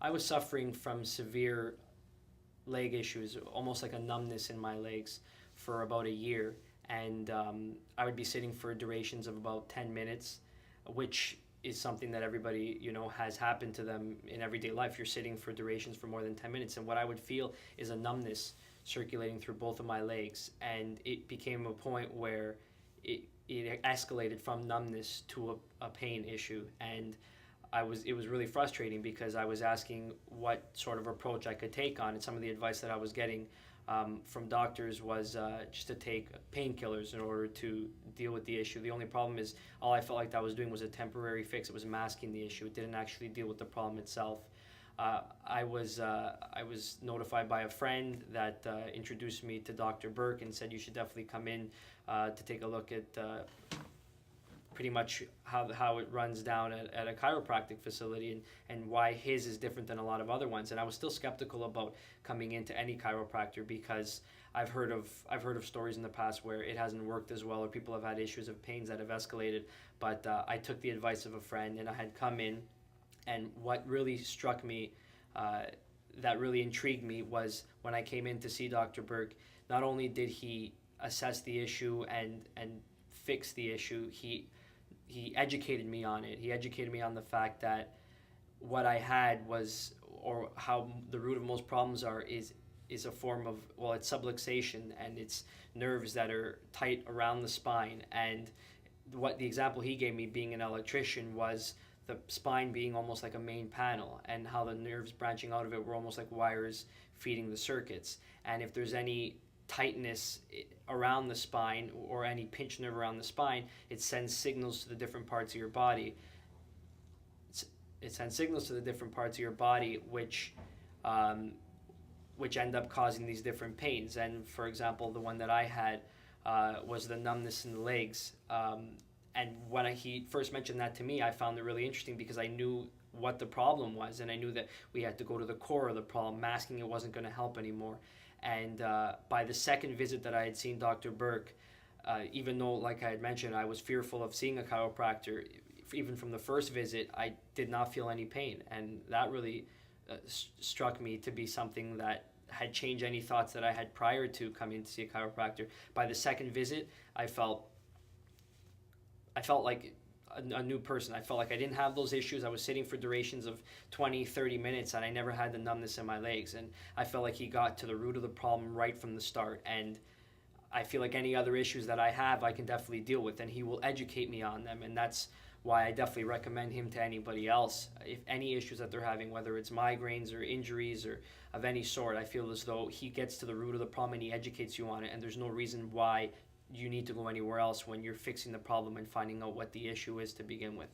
I was suffering from severe leg issues, almost like a numbness in my legs for about a year. And I would be sitting for durations of about 10 minutes, which is something that everybody, has happened to them in everyday life. You're sitting for durations for more than 10 minutes. And what I would feel is a numbness circulating through both of my legs. And it became a point where it escalated from numbness to a pain issue. And it was really frustrating because I was asking what sort of approach I could take on, and some of the advice that I was getting from doctors was just to take painkillers in order to deal with the issue. The only problem is all I felt like that was doing was a temporary fix. It was masking the issue. It didn't actually deal with the problem itself. I was notified by a friend that introduced me to Dr. Burke and said you should definitely come in to take a look at pretty much how it runs down at a chiropractic facility, and why his is different than a lot of other ones. And I was still skeptical about coming into any chiropractor because I've heard of stories in the past where it hasn't worked as well, or people have had issues of pains that have escalated. But I took the advice of a friend, and I had come in, and what really struck me, that really intrigued me, was when I came in to see Dr. Burke. Not only did he assess the issue and fix the issue, he educated me on it. He educated me on the fact that what I had was, or how the root of most problems is a form of, well, it's subluxation, and it's nerves that are tight around the spine. And what the example he gave me, being an electrician, was the spine being almost like a main panel, and how the nerves branching out of it were almost like wires feeding the circuits. And if there's any tightness around the spine, or any pinched nerve around the spine, it sends signals to the different parts of your body. It sends signals to the different parts of your body, which end up causing these different pains. And for example, the one that I had was the numbness in the legs. And when he first mentioned that to me, I found it really interesting because I knew what the problem was, and I knew that we had to go to the core of the problem. Masking it wasn't going to help anymore. And by the second visit that I had seen Dr. Burke, even though, like I had mentioned, I was fearful of seeing a chiropractor, even from the first visit, I did not feel any pain. And that really struck me to be something that had changed any thoughts that I had prior to coming to see a chiropractor. By the second visit, I felt like a new person. I felt like I didn't have those issues. I was sitting for durations of 20, 30 minutes, and I never had the numbness in my legs. And I felt like he got to the root of the problem right from the start. And I feel like any other issues that I have, I can definitely deal with, and he will educate me on them. And that's why I definitely recommend him to anybody else. If any issues that they're having, whether it's migraines or injuries or of any sort, I feel as though he gets to the root of the problem and he educates you on it. And there's no reason why you need to go anywhere else when you're fixing the problem and finding out what the issue is to begin with.